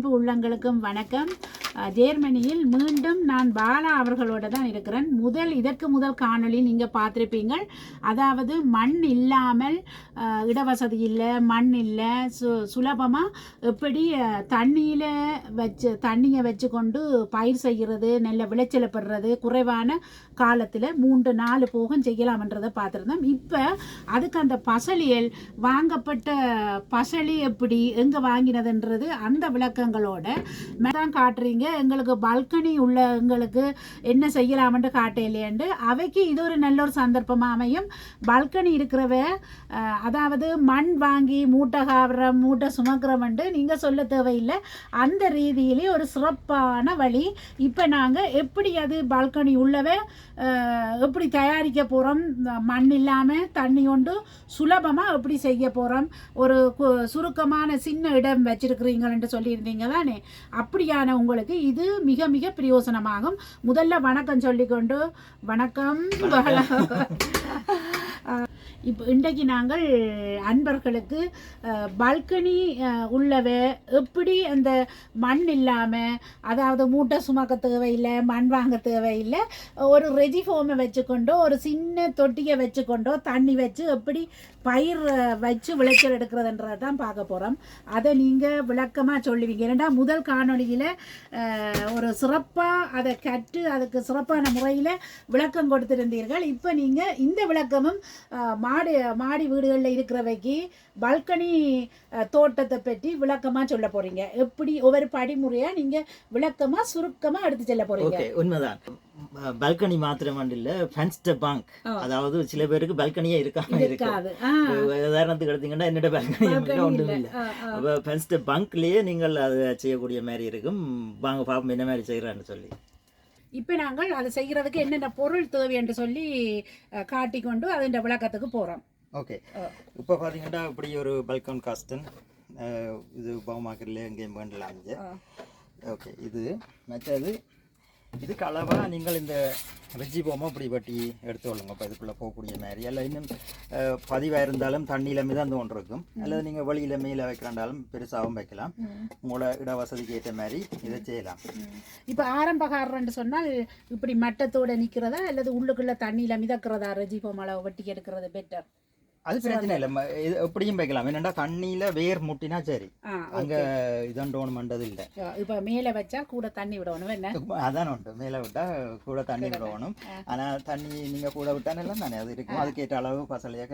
உள்ளங்களுக்கும் வணக்கம். ஜெர்மனியில் மீண்டும் நான் பாலா அவர்களோட தான் இருக்கிறேன். இதற்கு முதல் காணொளி நீங்கள் பார்த்துருப்பீங்கள். அதாவது மண் இல்லாமல் இடவசதி இல்லை, மண் இல்லை, சுலபமாக எப்படி தண்ணியை வச்சு கொண்டு பயிர் செய்கிறது, நெல்ல விளைச்சலை பெறுறது, குறைவான காலத்தில் 3-4 போகம் செய்யலாம்ன்றதை பார்த்துருந்தோம். இப்போ அதுக்கு அந்த பசலியல் வாங்கப்பட்ட பசலி எப்படி எங்கே வாங்கினதுன்றது அந்த விளக்கங்களோட தான் காட்டுறீங்க. எங்களுக்கு பால்கனி உள்ள எங்களுக்கு என்ன செய்யலாம்னு காட்டையிலேண்டு அவைக்கு இது ஒரு நல்ல ஒரு சந்தர்ப்பமாக அமையும். பால்கனி இருக்கிறவ அதாவது மண் வாங்கி மூட்டை சுமக்கிறவன்ட்டு நீங்கள் சொல்ல தேவையில்லை. அந்த ரீதியிலே ஒரு சிறப்பான வழி. இப்போ நாங்கள் எப்படி அது பால்கனி உள்ளவே எப்படி தயாரிக்க போகிறோம், மண் இல்லாமல் தண்ணி கொண்டு சுலபமாக எப்படி செய்ய போகிறோம், ஒரு சுருக்கமான சின்ன இடம் வச்சிருக்கிறீங்கன்னு சொல்லியிருந்தீங்க தானே. அப்படியான உங்களுக்கு இது மிக மிக பிரயோசனமாகும். முதல்ல வணக்கம் சொல்லிக்கொண்டு வணக்கம். இப்போ இன்றைக்கு நாங்கள் அன்பர்களுக்கு பால்கனி உள்ளவ எப்படி அந்த மண் இல்லாமல், அதாவது மூட்டை சுமக்க தேவையில்லை, மண் வாங்க தேவையில்லை, ஒரு ரெஜிஃபோமை வச்சுக்கொண்டோ ஒரு சின்ன தொட்டியை வச்சுக்கொண்டோ தண்ணி வச்சு எப்படி பயிர் வச்சு விளைச்சல் எடுக்கிறதுன்றதை தான் பார்க்க போகிறோம். அதை நீங்கள் விளக்கமாக சொல்லுவீங்க. ஏன்னா முதல் காணொலியில் ஒரு சிறப்பாக அதை கற்று அதுக்கு சிறப்பான முறையில் விளக்கம் கொடுத்திருந்தீர்கள். இப்போ நீங்கள் இந்த விளக்கமும் மாடி வீடுகளில் இருக்கிறவைக்கு பால்கனி தோட்டத்தை பற்றி விளக்கமாக சொல்ல போகிறீங்க. எப்படி ஒவ்வொரு படிமுறையாக நீங்கள் விளக்கமாக சுருக்கமாக எடுத்து செல்ல போகிறீங்க. உண்மைதான். பால்கனி மாத்திரம் இல்ல, ஃபென்ஸ்ட் பங்க், அதாவது சில பேருக்கு பால்கனியே இருக்காது. உதாரணத்துக்கு எடுத்தீங்கன்னா என்னோட பால்கனி ஒன்றும் இல்லை. அப்போ ஃபென்ஸ்ட் பங்க்லயே நீங்கள் அதை செய்யக்கூடிய மாதிரி இருக்கும். வாங்க பாப்போம் என்ன மாதிரி செய்யறான்னு சொல்லி. இப்போ நாங்கள் அதை செய்கிறதுக்கு என்னென்ன பொருள் தேவை என்று சொல்லி காட்டிக்கொண்டு அதன் விளக்கத்துக்கு போகிறோம். ஓகே, இப்போ பார்த்தீங்கன்னா இப்படி ஒரு பல்கன் காஸ்டன் இது பவுமாக்கரில் எங்கேயும் வேண்டலாம். ஓகே, இது மற்றது இதுக்கு அளவாக நீங்கள் இந்த வெஜ்ஜி போமோ இப்படி வட்டி எடுத்துக்கொள்ளுங்க. இப்போ இதுக்குள்ளே போகக்கூடிய மாதிரி எல்லாம் இன்னும் பதிவாக இருந்தாலும் தண்ணியில் மிதந்து ஒன்று இருக்கும், அல்லது நீங்கள் வெளியில் மேலே வைக்கிறாண்டாலும் பெருசாகவும் வைக்கலாம். உங்களோட இட வசதிக்கு ஏற்ற மாதிரி இதை செய்யலாம். இப்போ ஆரம்பகாரன்னு சொன்னால் இப்படி மட்டத்தோடு நிற்கிறதா அல்லது உள்ளுக்குள்ளே தண்ணியில் மிதக்கிறதா ரெஜி போம் அளவு வட்டி எடுக்கிறது பெட்டர்? அது பிரச்சனை இல்லை, எப்படியும் வைக்கலாம். என்னென்னா தண்ணியில் வேர் முட்டினா சரி, அங்கே இதோணுமன்றது இல்லை. இப்போ மேலே வச்சா கூட தண்ணி விடணும், என்ன அதான் உண்டு. மேலே விட்டால் கூட தண்ணி விடணும். ஆனால் தண்ணி நீங்கள் கூட விட்டால் எல்லாம் தானே அது இருக்கும். அதுக்கேற்ற அளவு பசலையாக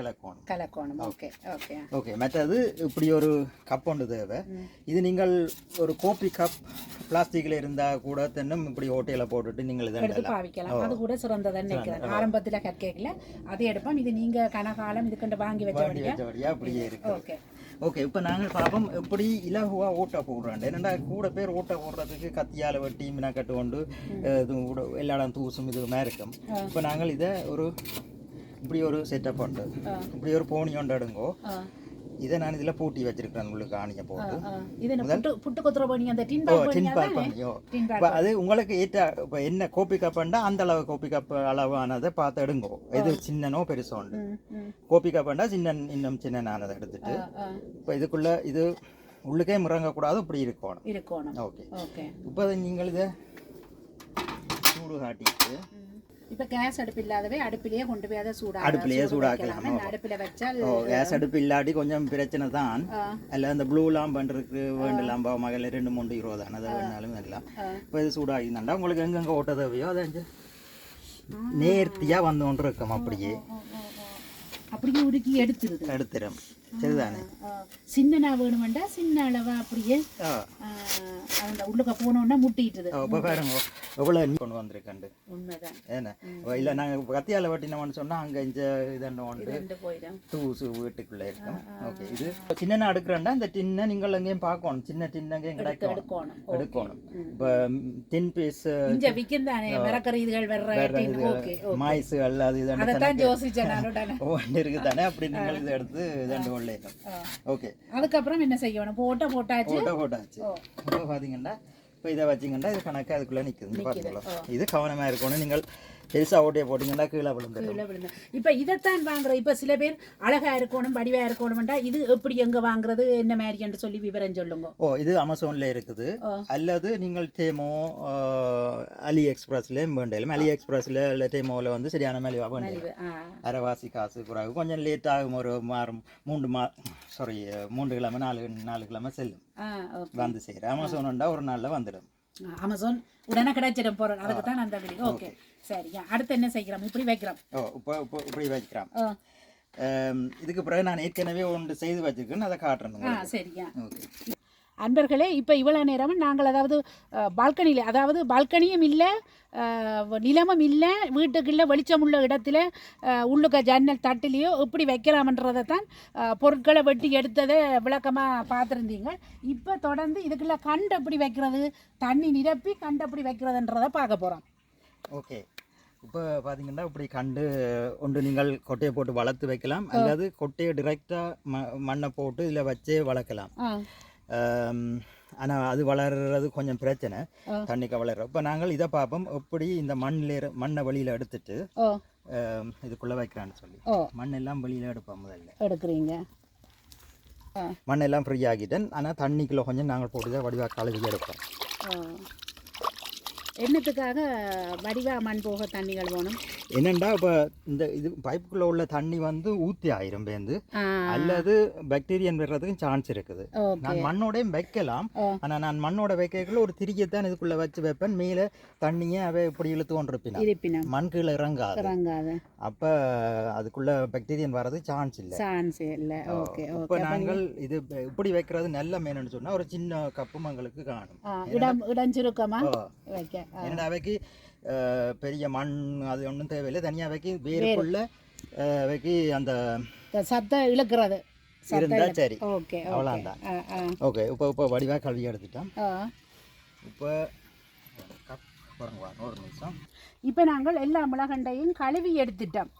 கலக்கணும். Okay okay okay. மற்றது இப்படி ஒரு கப் ஒன்று தேவை. இது நீங்கள் ஒரு கோப்பி கப் பிளாஸ்டிக்கில் இருந்தால் கூட தென்னும் இப்படி ஓட்டையில் போட்டுட்டு நீங்கள் இதை எடுத்து பாவிக்கலாம். அது கூட சிறந்ததுன்னு நினைக்கிறேன். ஆரம்பத்தில் கற்கல அதே எடுப்போம். இது நீங்கள் கனகாலம் இதுக்கு வாங்கி வச்சபடியா அப்படியே இருக்கு. ஓகே, இப்போ நாங்கள் பார்ப்போம் எப்படி இலகுவா ஓட்டை போடுறோம். என்னென்னா கூட பேர் ஓட்டை போடுறதுக்கு கத்தியால் வெட்டி மினக்கட்டு கொண்டு எல்லா இடம் தூசும் இது மாதிரி இருக்கும். இப்போ நாங்கள் இதை இப்படி ஒரு செட்டப் உண்டு. இப்படி ஒரு போனி ஒன்று எடுங்கோ. இதை நான் இதில் பூட்டி வச்சிருக்கிறேன் உங்களுக்கு ஆணியை போட்டு. புட்டு கொத்துற பண்ணி அந்த டின் பால் பண்ணியோ. அது உங்களுக்கு ஏற்ற இப்போ என்ன கோப்பி கப்புண்டா அந்த அளவு கோப்பி கப் அளவானதை பார்த்து எடுங்கோ. இது சின்னனோ பெருசோ உண்டு. கோப்பி கப்புண்டா இன்னும் சின்னனானதை எடுத்துட்டு இப்போ இதுக்குள்ள இது உள்ளுக்கே முறங்கக்கூடாது, இப்படி இருக்கணும். ஓகே, இப்போ நீங்கள் இதை சூடு காட்டிட்டு இப்போ கேஸ் அடுப்பு இல்லாதவே அடுப்பிலேயே கொண்டு போய் அதை சூடாக்கலாம். அடுப்பில் வச்சால் கேஸ் அடுப்பு இல்லாட்டி கொஞ்சம் பிரச்சனை தான். அல்ல அந்த ப்ளூ லாம்பன்றிருக்கு வேண்டலாம் மகளிர் 2-3 € தான், அதை வேணாலும் எல்லாம். இப்போ இது சூடாகினாண்டா உங்களுக்கு எங்கெங்கே ஓட்ட தேவையோ அதை நேர்த்தியாக வந்து கொண்டு இருக்கும். அப்படியே உருக்கி எடுத்துரும். சரிதானே. சின்ன வேணுமெண்டா சின்ன அளவா அப்படியே அந்த உள்ளுக்க போனோன்னா முட்டிட்டுது. பாருங்க எவ்வளோ கொண்டு வந்திருக்கண்டு. உண்மைதான். ஏன்னா இல்லை நாங்கள் கத்தியால் வெட்டினோம்னு சொன்னால் அங்கே இதெண்டு தூசு வீட்டுக்குள்ளே இருக்கும். ஓகே, இது சின்ன அடுக்கிறேன்டா இந்த டின்னை நீங்கள் எங்கேயும் பார்க்கணும். சின்ன டின் எங்கேயும் எடுக்கணும். இப்போ டின் பீஸ் மாய்ஸுகள் அது இருக்குது தானே. அப்படி நீங்கள் இதை எடுத்து இதண்டு ஓகே, அதுக்கப்புறம் என்ன செய்யணும்? போட்டாச்சு. இப்போ பார்த்தீங்கன்னா இப்போ இதை வச்சிங்கன்னா இது கணக்கு அதுக்குள்ளே நிற்குது பார்த்தீங்களா. இது கவனமாக இருக்கணும். நீங்கள் பெருசாக ஓட்டையை போட்டிங்கன்னா கீழே விழுந்து. இப்போ இதைத்தான் வாங்குறோம். இப்போ சில பேர் அழகாக இருக்கணும் வடிவாக இருக்கணும்டா இது எப்படி எங்கே வாங்குறது என்ன மாதிரி என்று சொல்லி விவரம் சொல்லுங்க. இது அமேசானில் இருக்குது. அல்லது நீங்கள் டேமோ அலி எக்ஸ்பிரஸ்லேயும் வேண்டாலும் அலி எக்ஸ்பிரஸில் இல்லை டேமோவில் வந்து சரியான மலிவாக வேண்டாம். அரைவாசி காசு குறைவு கொஞ்சம் லேட் ஆகும். ஒரு மாதம் 3 கிழமை 4 கிழமை செல்லும் வந்து செய்கிறேன். அமேசான்டா ஒரு நாளில் வந்துடும். அமேசான் உடனே கிடைச்சிடும் போகிறோம். அதுக்கு தான் அந்த வீடியோ. ஓகே சரிங்க. அடுத்து என்ன செய்கிறோம்? இப்படி வைக்கிறோம். இப்போ இப்படி வைக்கிறோம். இதுக்கு பிறகு நான் ஏற்கனவே ஒன்று செய்து வச்சுருக்கேன்னு அதை காட்டுறேன். சரியா. அன்பர்களே, இப்போ இவ்வளோ நேரமும் நாங்கள் அதாவது பால்கனியில், அதாவது பால்கனியும் இல்லை நிலமும் இல்லை வீட்டுக்குள்ளே வெளிச்சம் உள்ள இடத்துல உள்ளுக்க ஜன்னல் தட்டிலையோ எப்படி வைக்கலாமன்றதை தான் பொருட்களை வெட்டி எடுத்ததை விளக்கமாக பார்த்துருந்தீங்க. இப்போ தொடர்ந்து இதுக்குள்ளே கண்டு எப்படி வைக்கிறது, தண்ணி நிரப்பி கண்டு எப்படி வைக்கிறதுன்றதை பார்க்க போகிறோம். ஓகே. இப்போ பார்த்தீங்கன்னா இப்படி கண்டு ஒன்று நீங்கள் கொட்டையை போட்டு வளர்த்து வைக்கலாம், அல்லது கொட்டையை டிரெக்டாக மண்ணை போட்டு இதில் வச்சே வளர்க்கலாம். ஆனால் அது வளர்றது கொஞ்சம் பிரச்சனை, தண்ணிக்கு வளர்ற. இப்போ நாங்கள் இதை பார்ப்போம் எப்படி இந்த மண்ணை வெளியில் எடுத்துட்டு இதுக்குள்ளே வைக்கிறான்னு சொல்லி. மண்ணெல்லாம் வெளியில் எடுப்போம். முதல்ல எடுக்கிறீங்க மண்ணெல்லாம் ஃப்ரீ ஆகிட்டேன். ஆனால் தண்ணிக்குள்ளே கொஞ்சம் நாங்கள் போட்டு தான் வடிவாக கழுவி எடுப்போம். என்னத்துக்காக வடிவா மண் போக தண்ணிகள் வேணும்? என்னண்டா இப்போ இது பைப்புக்குள்ள உள்ள தண்ணி வந்து ஊற்றி ஆயிரும் பேருந்து, அல்லது பாக்டீரியன் வர்றதுக்கும் சான்ஸ் இருக்குது. நான் மண்ணோடையும் வைக்கலாம். ஆனால் நான் மண்ணோட வைக்கக்குள்ள ஒரு திரிக்கைத்தான் இதுக்குள்ள வச்சு வைப்பேன். மேலே தண்ணியை அவை இப்படி இழுத்து கொண்டிருப்பினா மண் கீழே இறங்காது. அப்போ அதுக்குள்ள பாக்டீரியன் வர்றது சான்ஸ் இல்லை. இப்போ நாங்கள் இது இப்படி வைக்கிறது நல்ல மேனு சொன்னால் ஒரு சின்ன கப்பு எங்களுக்கு காணும். இடம் சுருக்கமா வைக்க. என்னடா அவைக்கு பெரிய மண் அது ஒன்றும் தேவையில்லை. தனியாக வைக்கி வேருக்குள்ள வைக்கி அந்த சத்தை இழுக்கிறது இருந்தா சரி. அவ்வளோதான். ஓகே. இப்போ வடிவாக கழுவி எடுத்துட்டோம். இப்போ ஒரு நிமிஷம். இப்போ நாங்கள் எல்லா மிளகண்டையும் கழுவி எடுத்துட்டோம்.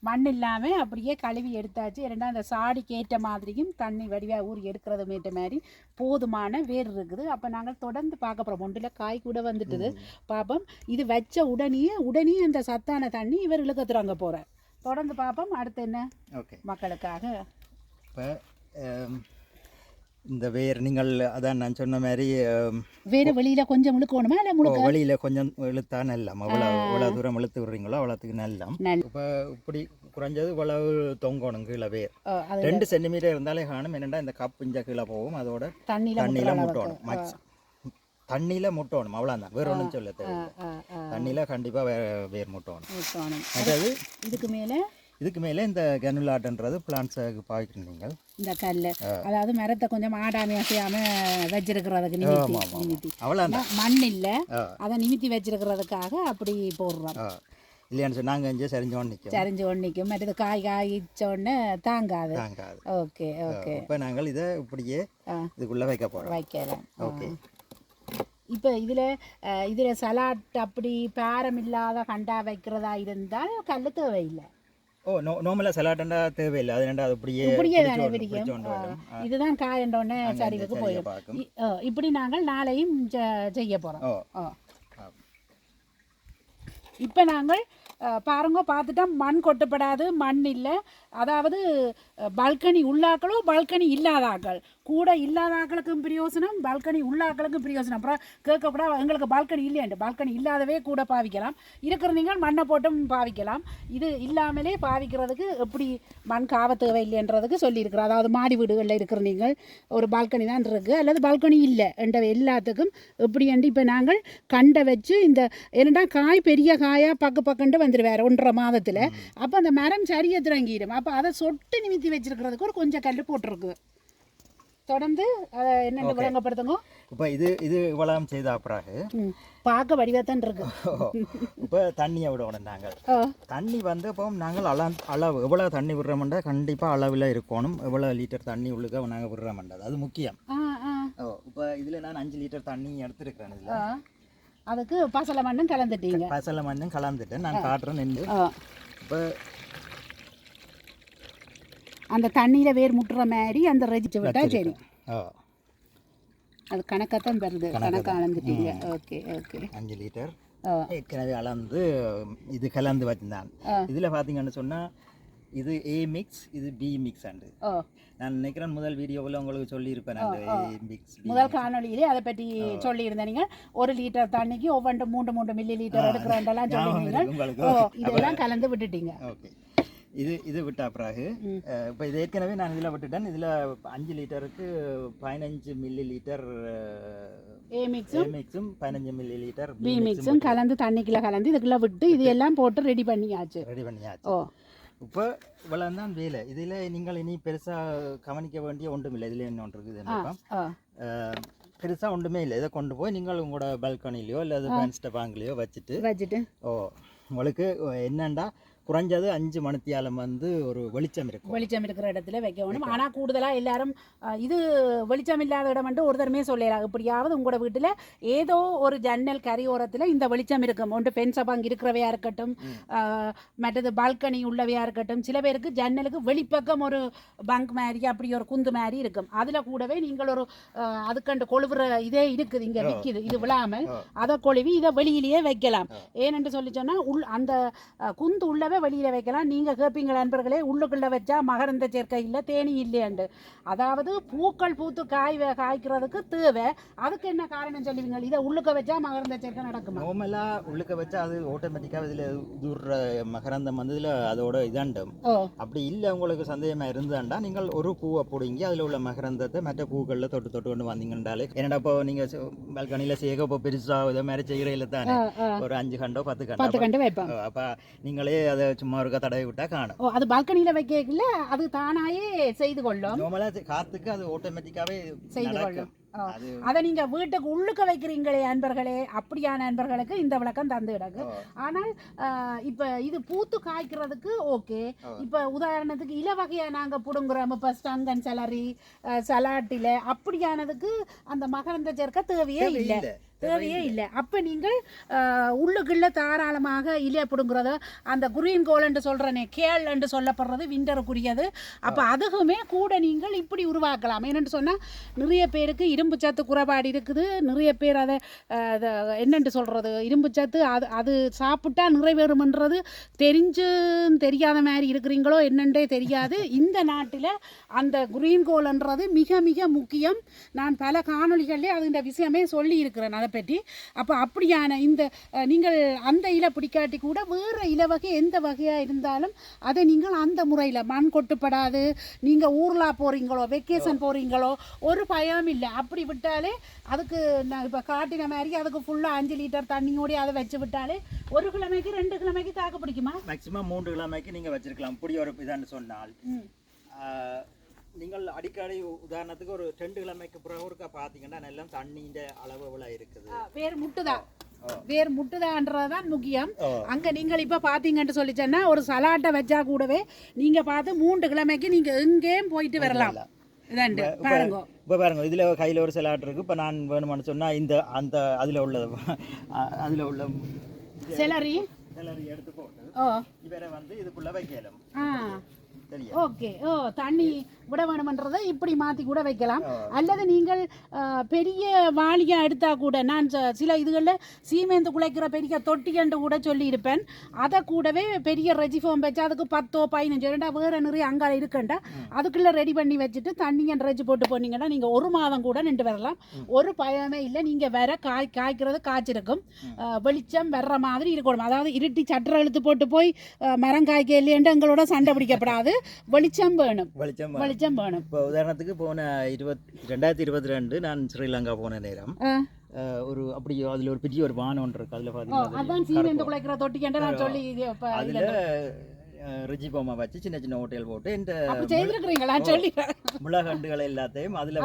மண் இல்லாமல் அப்படியே கழுவி எடுத்தாச்சு. இரண்டாம் அந்த சாடிக்கு ஏற்ற மாதிரியும் தண்ணி வடிவாக ஊறி எடுக்கிறதும் ஏற்ற மாதிரி போதுமான வேர் இருக்குது. அப்போ நாங்கள் தொடர்ந்து பார்க்க போகிறோம். ஒன்றில் காய் கூட வந்துட்டுது பார்ப்போம். இது வச்ச உடனே அந்த சத்தான தண்ணி இவர்களுக்கு திறங்க போகிறேன். தொடர்ந்து பார்ப்போம். அடுத்து என்ன மக்களுக்காக. இப்போ இந்த வேர் நீங்கள் அதான் நான் சொன்ன மாதிரி வேறு வெளியில் கொஞ்சம் இழுக்கணுமா இல்லை முழுக்க? வெளியில் கொஞ்சம் இழுத்தா நல்லம். எவ்வளோ தூரம் இழுத்து விடுறீங்களோ அவ்வளோத்துக்கு நல்லம். இப்போ இப்படி குறைஞ்சது இவ்வளவு தொங்கணும் கீழே வேர். 2 சென்டிமீட்டர் இருந்தாலே காணும். என்னென்னா இந்த கப் இஞ்ச கீழே போகும். அதோட தண்ணியில் முட்டணும். தண்ணியில் முட்டணும். அவ்வளோதான். வேற ஒன்றும் சொல்ல தேவை. தண்ணியில் கண்டிப்பாக வேர் முட்டணும். அதாவது இதுக்கு மேலே இந்த கனுலாட்டன்றது பிளான்ட்ஸுக்கு பாய்க்கிறீங்க. இந்த கல் அதாவது மரத்தை கொஞ்சம் ஆடாமையாக செய்யாமல் வச்சிருக்கிறதுக்கு நிமித்தி அவ்வளோதான். மண் இல்லை, அதை நிமித்தி வச்சிருக்கிறதுக்காக அப்படி போடுறோம். இல்லையான்னு சொன்னால் நாங்கள் இங்கே சரிஞ்சு ஒன்று நிற்கும். மற்றது காய்ச்சோடனே தாங்காது. ஓகே. இப்போ நாங்கள் இதை இப்படியே இதுக்குள்ளே வைக்கலாம். ஓகே. இப்போ இதில் சலாட் அப்படி பாரம் இல்லாத கண்டா வைக்கிறதா இருந்தால் கல் தேவையில்லை. நார்மலாக சலாட்டண்டா தேவையில்லை. அது ரெண்டா அப்படியே இதுதான் காயண்டோன்னே சரிவுக்கு போயிடும். இப்படி நாங்கள் நாளையும் செய்ய போகிறோம். இப்போ நாங்கள் பாருங்க பார்த்துட்டோம். மண் கொட்டப்படாது, மண் இல்லை. அதாவது பால்கனி உள்ளாக்களோ பால்கனி இல்லாதாக்கள் கூட இல்லாதாக்களுக்கும் பிரயோசனம், பால்கனி உள்ளாக்களுக்கும் பிரயோசனம். அப்புறம் கேட்கக்கூடாது எங்களுக்கு பால்கனி இல்லையாண்டு. பால்கனி இல்லாதவே கூட பாவிக்கலாம், இருக்கிறவங்க மண்ணை போட்டும் பாவிக்கலாம். இது இல்லாமலே பாவிக்கிறதுக்கு எப்படி மண் காவ தேவை இல்லைன்றதுக்கு சொல்லியிருக்கிறோம். அதாவது மாடி வீடுகளில் இருக்கிற நீங்கள் ஒரு பால்கனி தான் இருக்குது, அல்லது பால்கனி இல்லை என்ற எல்லாத்துக்கும் எப்படி அண்டு இப்போ நாங்கள் கண்டை வச்சு இந்த என்னடா காய் பெரிய காயாக பக்கண்டு வந்துடுவார் 1.5 மாதத்தில். அப்போ அந்த மரம் சரியை திறங்கிடும். அப்போ அதை சொட்டு நிமித்தி வச்சிருக்கிறதுக்கு ஒரு கொஞ்சம் கல் போட்டிருக்கு. தொடர்ந்து அதை என்னென்ன விளங்கப்படுத்துங்க. இப்போ இது இவ்வளோ செய்த பிறகு பார்க்க வடிவத்தான் இருக்கு. இப்போ தண்ணியை விடணும். நாங்கள் தண்ணி வந்து இப்போ நாங்கள் அளவு எவ்வளோ தண்ணி விடுறோம்னா கண்டிப்பாக அளவில் இருக்கணும். எவ்வளோ லிட்டர் தண்ணி உள்ளுக்க நாங்கள் விடுறோம்ன்றது அது முக்கியம். இப்போ இதில் நான் 5 லிட்டர் தண்ணி எடுத்துருக்கிறேன். இதில் அதுக்கு பசலை மண்ணும் கலந்துட்டீங்க. பசலை மண்ணும் கலந்துட்டேன். நான் காட்டுறேன் நின்று. இப்போ அந்த தண்ணியில் வேர் முட்டுற மாதிரி அந்த ரெஜிச்சு விட்டா சரி. அது கணக்காத்தான் வருது, கணக்கு அளந்துட்டீங்க. Okay okay. 5 லிட்டர் ஏற்கனவே அளந்து இது கலந்து வச்சிருந்தான். இதில் பார்த்தீங்கன்னு சொன்னால் இது ஏ மிக்ஸ், இது பி மிக்ஸ் அண்டு. நான் நினைக்கிறேன் முதல் வீடியோவில் உங்களுக்கு சொல்லியிருப்பேன் ஏ மிக்ஸ். முதல் காணொலியிலே அதை பற்றி சொல்லியிருந்தேன். நீங்கள் 1 லிட்டர் தண்ணிக்கு ஒவ்வொன்று 3 மில்லி லிட்டர் எடுக்கிறேன்லாம் சொல்லியிருந்தீங்க. இதெல்லாம் கலந்து விட்டுட்டீங்க. ஓகே. இது விட்டா பிறகு இப்போ இது ஏற்கனவே நான் இதில் விட்டுட்டேன். இதில் 5 லிட்டருக்கு 15 மில்லி லிட்டர் ஏ மிக்ஸும் 15 மில்லி லிட்டர் பி மிக்ஸும் கலந்து தண்ணிக்குள்ள கலந்து இதுக்குள்ள விட்டு இது எல்லாம் போட்டு ரெடி பண்ணியாச்சு. இப்போ இவ்வளோ தான் வேலை. இதில் நீங்கள் இனி பெருசாக கவனிக்க வேண்டிய ஒன்றும் இல்லை. இதில் என்ன ஒன்று இருக்குது, பெருசாக ஒன்றுமே இல்லை. இதை கொண்டு போய் நீங்கள் உங்களோட பால்கனிலையோ இல்லை ஃபேன்ஸ்ட பாங்கிலையோ வச்சுட்டு உங்களுக்கு என்னண்டா குறைஞ்சது 5 மணித்தியாலம் வந்து ஒரு வெளிச்சம் இருக்கிற இடத்துல வைக்கணும். ஆனால் கூடுதலாக எல்லாரும் இது வெளிச்சம் இல்லாத இடம் வந்து ஒருத்தருமே சொல்லலாம். இப்படியாவது உங்களோட வீட்டில் ஏதோ ஒரு ஜன்னல் கரையோரத்தில் இந்த வெளிச்சம் இருக்கும். ஒன்று பென்ச பங்கு இருக்கிறவையா இருக்கட்டும், மற்றது பால்கனி உள்ளவையா இருக்கட்டும். சில பேருக்கு ஜன்னலுக்கு வெளிப்பக்கம் ஒரு பங்க் மாதிரி அப்படி ஒரு குந்து மாதிரி இருக்கும். அதில் கூடவே நீங்கள் ஒரு அதுக்கண்டு கொழுவுற இதே இருக்குது, இங்கே விற்கிது. இது விழாமல் அதை கொழுவி இதை வெளியிலேயே வைக்கலாம். ஏனென்று சொல்லி சொன்னால் அந்த குந்து உள்ளவே வெளியில வைக்கலாம். நீங்க கேட்பீங்க நண்பர்களே, உள்ளுக்குள்ள வச்சா மகரந்த சேர்க்கை இல்லை, தேனி இல்லையாண்டு. அதாவது பூக்கள் பூத்து காய்க்கிறதுக்கு தேவை. அதுக்கு என்ன காரணம் சொல்லுவீங்க? இதை உள்ளுக்க வச்சா மகரந்த சேர்க்கை நடக்குமா? நார்மலா உள்ளுக்க வச்சா அது ஆட்டோமேட்டிக்கா இதுல தூர மகரந்தம் வந்து இதுல அதோட இதாண்டும். அப்படி இல்லை உங்களுக்கு சந்தேகமா இருந்தாண்டா நீங்கள் ஒரு பூவை பிடுங்கி அதுல உள்ள மகரந்தத்தை மற்ற பூக்கள்ல தொட்டு தொட்டு கொண்டு வந்தீங்கன்னாலே, என்னடா இப்போ நீங்க பால்கனியில செய்ய இப்போ பெருசா இதை மாதிரி செய்யறதுல தானே ஒரு 5 கண்டோ 10 கண்டோ வைப்பாங்க. அப்ப நீங்களே அதை சும்மா இருக்க தடவை விட்டா காணும். அது பால்கனியில வைக்கல, அது தானாயே செய்து கொள்ளும். நார்மலா காத்துக்கு அது ஆட்டோமேட்டிக்காவே செய்து கொள்ளும். அதை நீங்க வீட்டுக்கு உள்ளுக்க வைக்கிறீங்களே அன்பர்களே, அப்படியான அன்பர்களுக்கு இந்த விளக்கம் தந்து கிடக்கு. ஆனால் இப்ப இது பூத்து காய்க்கிறதுக்கு ஓகே. இப்ப உதாரணத்துக்கு இல வகையா நாங்க புடுங்குறோம், இப்ப ஸ்டங்கன் செலரி சலாட்டில அப்படியானதுக்கு அந்த மகரந்த சேர்க்க தேவையே இல்லை. அப்போ நீங்கள் உள்ளுக்குள்ள தாராளமாக இலையை பிடுங்குறத அந்த குரீன் கோல் என்று சொல்கிறனே, கேள் என்று சொல்லப்படுறது விண்டருக்குரியது. அப்போ அதுக்குமே கூட நீங்கள் இப்படி உருவாக்கலாம். ஏனென்று சொன்னால் நிறைய பேருக்கு இரும்பு சத்து குறைபாடு இருக்குது. நிறைய பேர் அதை என்னென்று சொல்கிறது, இரும்பு சத்து அது சாப்பிட்டா நிறைவேறும்ன்றது தெரியாத மாதிரி இருக்கிறீங்களோ என்னென்றே தெரியாது. இந்த நாட்டில் அந்த குரீன் கோல்ன்றது மிக மிக முக்கியம். நான் பல காணொளிகளிலே அது இந்த விஷயமே சொல்லி இருக்கிறேன் அதை பற்றி. அப்போ அப்படியான இந்த நீங்கள் அந்த இலை பிடிக்காட்டி கூட வேறு இலை வகை எந்த வகையாக இருந்தாலும் அதை நீங்கள் அந்த முறையில் மண் கொட்டுப்படாது. நீங்கள் ஊர்லா போகிறீங்களோ வெக்கேஷன் போகிறீங்களோ ஒரு பயம் இல்லை. அப்படி விட்டாலே அதுக்கு நான் இப்போ காட்டின மாதிரி அதுக்கு ஃபுல்லாக 5 லிட்டர் தண்ணியோடு அதை வச்சு விட்டாலே 1 கிழமைக்கு 2 கிழமைக்கு தாக்கு பிடிக்குமா? மேக்ஸிமம் 3 கிழமைக்கு நீங்கள் வச்சிருக்கலாம். இப்படி ஒரு இதான்னு சொன்னால் நீங்கள் அடிக்கடி உதாரணத்துக்கு ஒரு 2 கிழமைக்கு பிறகு ஒருக்கா பார்த்தீங்கன்னா நல்லா தண்ணியின் அளவு எவ்வளோ இருக்குது. வேர் முட்டுதான்றதுதான் முக்கியம். அங்க நீங்கள் இப்ப பாத்தீங்கன்னு சொல்லிச்சேன்னா ஒரு சலாட்டை வச்சா கூடவே நீங்க பார்த்து 3 கிழமைக்கு நீங்க எங்கேயும் போயிட்டு வரலாம். பாருங்க இப்போ பாருங்க, இதுல கையில ஒரு சலாட் இருக்கு. இப்ப நான் வேணுமான்னு சொன்னா இந்த அந்த அதுல உள்ள செலரி எடுத்து போட்டு இவரை வந்து இதுக்குள்ள வைக்கலாம். ஓகே. தண்ணி விட வேணுமன்றதை இப்படி மாற்றி கூட வைக்கலாம். அல்லது நீங்கள் பெரிய வாளியாக எடுத்தால் கூட நான் சில இதுகளில் சீமேந்து குழைக்கிற பெரிய தொட்டிகண்டு கூட சொல்லியிருப்பேன். அதை கூடவே பெரிய ரெஜிஃபோம் வச்சு அதுக்கு 10 15 ரெண்டா வேறு நிறைய அங்கே இருக்கண்டா அதுக்குள்ளே ரெடி பண்ணி வச்சுட்டு தண்ணியை ரெஜி போட்டு போனீங்கன்னா நீங்கள் 1 மாதம் கூட நின்று வரலாம். ஒரு பயமே இல்லை. நீங்கள் வேற காய்க்கிறது காய்ச்சிருக்கும். வெளிச்சம் வர்ற மாதிரி இருக்கணும். அதாவது இருட்டி சட்டரை இழுத்து போட்டு போய் மரம் காய்க்க இல்லையென்று எங்களோட சண்டை பிடிக்கப்படாது. வெளிச்சம் வேணும். இப்போ உதாரணத்துக்கு போன 2022 நான் ஸ்ரீலங்கா போன நேரம் ஒரு அப்படி அதுல ஒரு பெரிய ஒரு வானம் ஒன்று இருக்கு. அதுல ரிஜிபோமா வச்சு சின்ன சின்ன ஹோட்டல் போட்டு இந்த முளகண்டுகள் எல்லாத்தையும் அதுல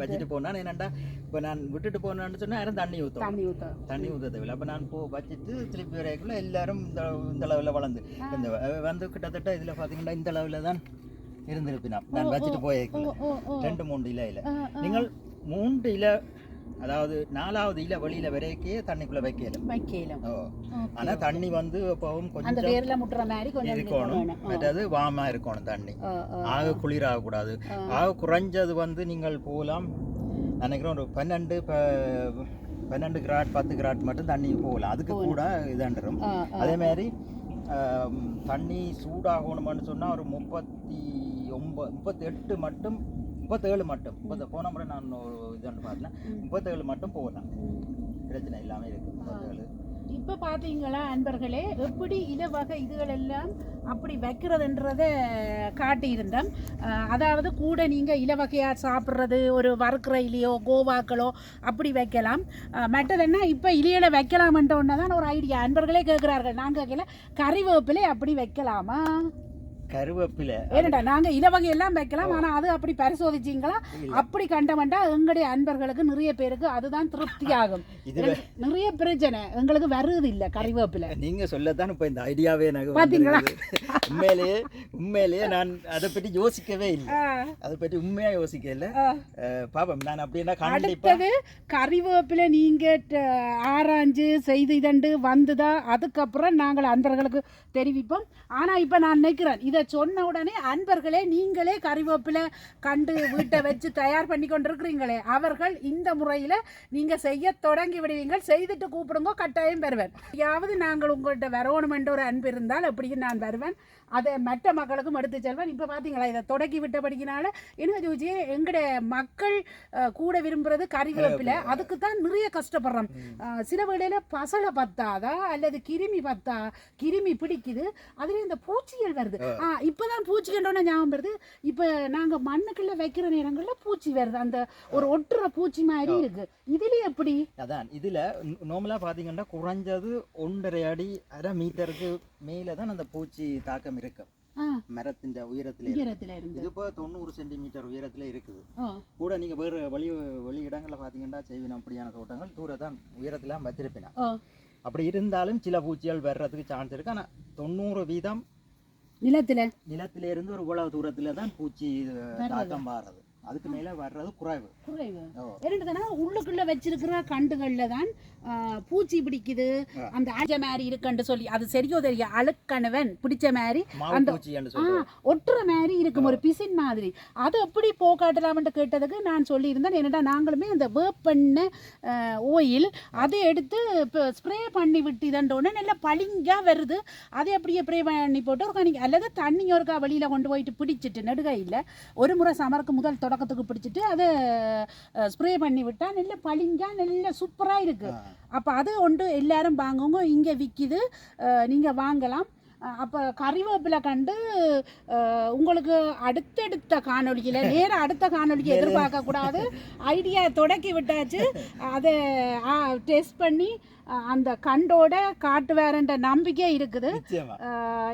வச்சுட்டு போனான். என்னண்டா இப்போ நான் விட்டுட்டு போனான்னு சொன்னா யாரும் தண்ணி ஊற்ற தேவையில்லை. அப்போ நான் வச்சுட்டு திருப்பி வரைக்குள்ள எல்லாரும் இந்த அளவில் வளர்ந்து இந்த வந்து கிட்டத்தட்ட இதுல பாத்தீங்கன்னா இந்த அளவில் தான் இருந்திருப்பினான். நான் வச்சுட்டு போயிருக்கேன் 2-3 இலையில. நீங்கள் 3 இலை அதாவது 4வது இலை வெளியில வரைக்கே தண்ணிக்குள்ள வைக்கலாம். ஆனா தண்ணி வந்து எப்பவும் கொஞ்சம் இருக்கணும். மற்றது வாமா இருக்கணும். தண்ணி ஆக குளிர் ஆகக்கூடாது. ஆக குறைஞ்சது வந்து நீங்கள் போகலாம் நினைக்கிறேன் ஒரு 12 கிராட் 10 கிராட் மட்டும் தண்ணி போகலாம், அதுக்கு கூட இதாண்டுரும். அதே மாதிரி தண்ணி சூடாகணும்னு சொன்னால் ஒரு 38 மட்டும் 37 மட்டும் போன முறை நான் ஒரு இதாண்டு பார்த்தேன், 37 மட்டும் போகலாம், பிரச்சனை இல்லாமல் இருக்கு 37. இப்போ பார்த்தீங்களா அன்பர்களே, எப்படி இதை வகை இதுகள் எல்லாம் அப்படி வைக்கிறதுன்றதை காட்டியிருந்தோம். அதாவது கூட நீங்கள் இலவகையாக சாப்பிட்றது, ஒரு வறுக்கிற இலையோ கோவாக்களோ அப்படி வைக்கலாம். மற்றதுன்னா இப்போ இலையில வைக்கலாமன்ற ஒன்று தான் ஒரு ஐடியா அன்பர்களே கேட்குறார்கள். நாங்கள் கேட்கல, கறிவேப்பிலை அப்படி வைக்கலாமா? கருவேப்பிலை ஏனண்டா நாங்க இலவகை எல்லாம் வைக்கலாம், ஆனா அது அப்படி பரிசோதிச்சிங்களா? அப்படி கண்டவன்டா எங்களுடைய அன்பர்களுக்கு நிறைய பேருக்கு அதுதான் திருப்தி ஆகும். நிறைய பிரச்சனை எங்களுக்கு வருது இல்ல கறிவேப்பிலை. நீங்க சொல்லத்தான் இப்ப இந்த ஐடியாவே எனக்கு பாத்தீங்களா? உண்மையிலேயே நான் அதை பற்றி யோசிக்கவே இல்லை, அதை பற்றி உண்மையா யோசிக்கல. பாப்போம், நான் அப்படின்னா அடுத்தது கறிவேப்பிலை நீங்க ஆராய்ஞ்சு செய்து இதண்டு வந்துதா, அதுக்கப்புறம் நாங்கள் அன்பர்களுக்கு தெரிவிப்போம். ஆனா இப்ப நான் நினைக்கிறேன், இதை சொன்ன உடனே அன்பர்களே நீங்களே கறிவேப்பிலை கண்டு வீட்டை வச்சு தயார் பண்ணி கொண்டிருக்கிறீங்களே, அவர்கள் இந்த முறையில் நீங்கள் செய்ய தொடங்கி விடுவீங்க. செய்துட்டு கூப்பிடுங்க, கட்டாயம் வருவேன். யாவது நாங்கள் உங்கள்கிட்ட வரணும் என்ற ஒரு அன்பு இருந்தால் அப்படியும் நான் வருவேன், அதை மற்ற மக்களுக்கும் எடுத்து செல்வேன். இப்போ பார்த்தீங்களா, இதை தொடக்கி விட்ட படிக்கினால என்ன ஜூஜி, எங்களுடைய மக்கள் கூட விரும்புறது கறிவேப்பிலை. அதுக்கு தான் நிறைய கஷ்டப்படுறோம். சில வேளையில் பசலை பத்தாதா அல்லது கிருமி கிருமி பிடிக்குது, அதுல இந்த பூச்சிகள் வருது. இப்பதான் பூச்சி கண்டோன்னா ஞாபகம் வருது. இப்ப நாங்க மண்ணுக்குள்ள வைக்கிற நேரங்கள்ல பூச்சி வருது, அந்த ஒரு ஒட்டுற பூச்சி மாதிரி இருக்கு. இதுல எப்படி? அதான் இதுல நார்மலா பாத்தீங்கன்னா குறைஞ்சது 1.5 அடி 1/2 மீட்டருக்கு மேலதான் அந்த பூச்சி தாக்கம் இருக்கு. மரத்தின் உயரத்துல இருந்து இது இப்போ 90 சென்டிமீட்டர் உயரத்துல இருக்குது. கூட நீங்க வேறு வெளி இடங்கள்ல பாத்தீங்கன்னா செய்வின அப்படியான தோட்டங்கள் தூரத்தான் உயரத்துல வச்சிருப்பினா. அப்படி இருந்தாலும் சில பூச்சிகள் வர்றதுக்கு சான்ஸ் இருக்கு. ஆனா 90% நிலத்தில இருந்து ஒரு இவ்வளவு தூரத்துல தான் பூச்சி தாக்கம் வர்றது, அதுக்கு மேல வர்றது குறைவு. என்னதுன்னா உள்ளுக்குள்ள வச்சிருக்கிற கண்டுகள்ல தான் பூச்சி பிடிக்குது, அந்த அழ மாதிரி இருக்குன்னு சொல்லி அது சரியோ தெரியும். அழுக்கணவன் பிடிச்ச மாதிரி அந்த ஒட்டுற மாதிரி இருக்கும், ஒரு பிசின் மாதிரி. அது எப்படி போக்காட்டலாம்னு கேட்டதுக்கு நான் சொல்லியிருந்தேன். என்னடா நாங்களுமே அந்த வேப்பெண்ண ஓயில் அதை எடுத்து ஸ்ப்ரே பண்ணி விட்டு இதன்றோன்னு நல்லா பளிங்கா வருது. அதை அப்படியே ஸ்ப்ரே பண்ணி போட்டு ஒரு கணிக்கு அல்லது தண்ணி ஒருக்கா வெளியில கொண்டு போயிட்டு பிடிச்சிட்டு நெடுகையில் ஒரு முறை சமருக்கு முதல் தொடக்கத்துக்கு பிடிச்சிட்டு அதை ஸ்ப்ரே பண்ணி விட்டா நல்ல பளிங்கா நல்ல சூப்பரா இருக்கு. அப்ப அது ஒன்று எல்லாரும் வாங்குங்க, இங்க விற்கிது, நீங்க வாங்கலாம். அப்போ கறிவேப்பிலை கண்டு உங்களுக்கு அடுத்தடுத்த காணொலியில் நேராக அடுத்த காணொலிக்கு எதிர்பார்க்க கூடாது. ஐடியா தொடக்கி விட்டாச்சு, அதை டெஸ்ட் பண்ணி அந்த கண்டோட காட்டுவாருன்ற நம்பிக்கை இருக்குது.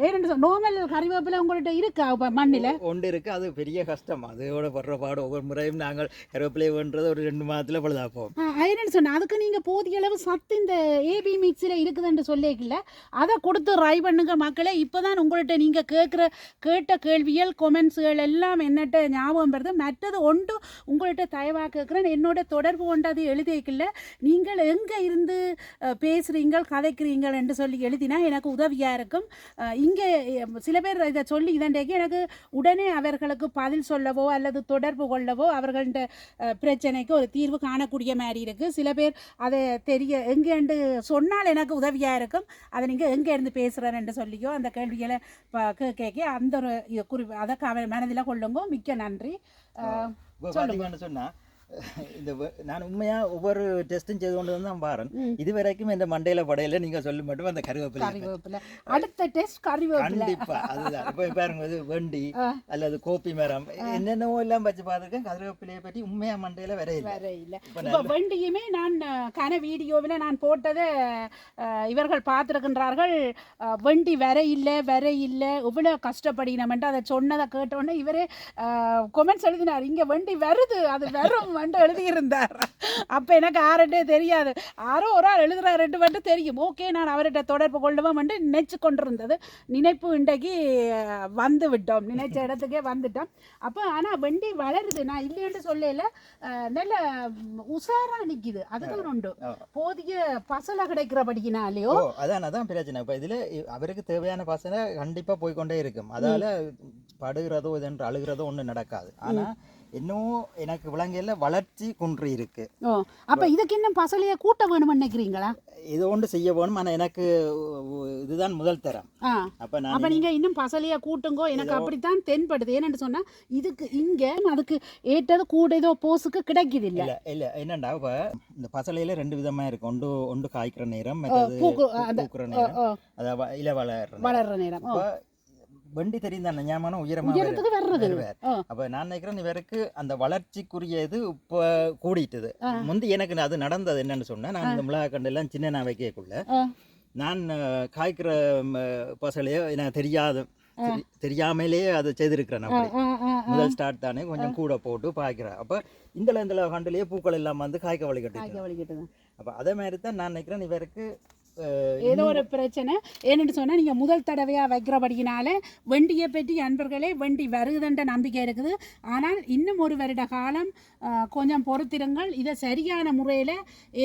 ஏன்னு நோமல் கறிவேப்பிலை உங்கள்கிட்ட இருக்கா மண்ணில்? ஒன்று இருக்கு, அது பெரிய கஷ்டம். அதோட படுற பாடு ஒவ்வொரு முறையும் நாங்கள் கறிவேப்பிலை வேண்டது ஒரு 2 மாதத்தில் பழுதாப்போம். ஐரன் சொன்ன அதுக்கு நீங்கள் போதிய அளவு சத்து இந்த ஏபி மிக்ஸில் இருக்குதுன்னு சொல்லிக்கல, அதை கொடுத்து ரை பண்ணுங்க மக்களே. இப்போ தான் உங்கள்கிட்ட நீங்கள் கேட்ட கேள்விகள் கொமெண்ட்ஸுகள் எல்லாம் என்னட்ட ஞாபகம் வருது. மற்றது ஒன்று உங்கள்கிட்ட தயவாக கேட்குறேன், என்னோட தொடர்பு கொண்டது எழுதிக்கல, நீங்கள் எங்கே இருந்து பேசுகிறீங்க கதைக்கிறீங்கள் என்று சொல்லி எழுதினா எனக்கு உதவியாக இருக்கும். இங்கே சில பேர் இதை சொல்லி இதன்றைக்கு எனக்கு உடனே அவர்களுக்கு பதில் சொல்லவோ அல்லது தொடர்பு கொள்ளவோ அவர்கள்ட பிரச்சனைக்கு ஒரு தீர்வு காணக்கூடிய மாதிரி இருக்குது. சில பேர் அதை எங்கேண்டு சொன்னால் எனக்கு உதவியாக இருக்கும், அதை நீங்கள் எங்கே இருந்து பேசுகிறேன்னு சொல்லியோ அந்த கேள்விகளை கேட்க அந்த ஒரு அதை மனதில் கொள்ளுங்க. மிக்க நன்றி. சொன்னா இந்த நான் உண்மையா ஒவ்வொரு டெஸ்டும் செய்து கொண்டு வந்து தான் பாருன். இது வரைக்கும் இந்த மண்டையில படையில நீங்க சொல்ல மட்டும் அந்த கறிவேப்பிலை அடுத்த டெஸ்ட் கறிவேப்பிலை கண்டிப்பா அதுதான். இப்ப பாருங்க, இது வெண்டி அல்லது கோப்பி மரம் என்னென்னவோ எல்லாம் வச்சு பார்த்துருக்கேன். கறிவேப்பிலையை பற்றி உண்மையா மண்டையில வரையில. இப்ப வெண்டியுமே நான் வீடியோவில் நான் போட்டதை இவர்கள் பார்த்துருக்கின்றார்கள். வெண்டி வர இல்லை இவ்வளோ கஷ்டப்படினமென்று அதை சொன்னதை கேட்டோன்னே இவரே கொமெண்ட்ஸ் எழுதினார், இங்க வெண்டி வருது, அது வரும் எழுதியிருந்தார். அப்போ எனக்கு ஆறுட்டே தெரியாது, யாரோ ஒரு ஆள் எழுதுறாருட்டு மட்டும் தெரியும். ஓகே, நான் அவர்கிட்ட தொடர்பு கொள்ளுவோம் என்று நினைச்சு கொண்டிருந்தது. நினைப்பு இன்றைக்கு வந்து விட்டோம், நினைச்ச இடத்துக்கே வந்துட்டோம். அப்போ ஆனால் வெண்டி வளருது, நான் இல்லைன்னு சொல்லல, நல்ல உஷாராக நிற்கிது. அதுதான் உண்டு, போதிய பசலை கிடைக்கிறபடினாலையோ. அதான் பிரச்சனை. இப்போ இதில் அவருக்கு தேவையான பசலை கண்டிப்பாக போய்கொண்டே இருக்கும். அதால் படுகிறதோ இதென்று அழுகிறதோ ஒன்றும் நடக்காது. ஆனால் இன்னும் எனக்கு விலங்கையில் வளர்ச்சி குன்றி இருக்கு. ஓ அப்ப இதுக்கு இன்னும் பசலையை கூட்ட வேணும்னு நினைக்கிறீங்களா? இது ஒன்று செய்ய வேணும். ஆனால் எனக்கு இதுதான் முதல் தரம். அப்ப நீங்க இன்னும் பசலையை கூட்டுங்கோ. எனக்கு அப்படித்தான் தென்படுது. ஏன்னு சொன்னா இதுக்கு இங்க அதுக்கு ஏற்றது கூட ஏதோ போஸுக்கு கிடைக்குது இல்ல. இல்ல என்னண்டா இப்ப இந்த பசலையில 2 விதமா இருக்கு. ஒன்று காய்க்கிற நேரம், பூக்குற நேரம், அதாவது இலை வளர்ற நேரம். வண்டி தெரியும் தானே ஞாபகம் உயரத்துக்கு வர்றது. அப்ப நான் நினைக்கிறேன் இவருக்கு அந்த வளர்ச்சிக்குரிய இது இப்போ கூடிட்டுது. முந்தி எனக்கு அது நடந்தது என்னன்னு சொன்னா, நான் இந்த மிளகா கண்டு எல்லாம் சின்ன நான் வைக்கக்குள்ள நான் காய்க்கிற பசலையோ எனக்கு தெரியாமலே அதை செய்திருக்கிறேன். முதல் ஸ்டார்ட் தானே கொஞ்சம் கூட போட்டு பாய்க்கிறேன். அப்ப இந்த கண்டுலயே பூக்கள் எல்லாம் வந்து காய்க்க வழிகட்டு. அப்ப அதே மாதிரி தான் நான் நினைக்கிறேன் இவருக்கு ஏதோ ஒரு பிரச்சனை. ஏன்னு சொன்னால் நீங்கள் முதல் தடவையாக வைக்கிறபடினால வண்டியை பற்றி அன்பர்களே வண்டி வருதுன்ற நம்பிக்கை இருக்குது. ஆனால் இன்னும் ஒரு வருட காலம் கொஞ்சம் பொறுத்திருங்கள். இதை சரியான முறையில்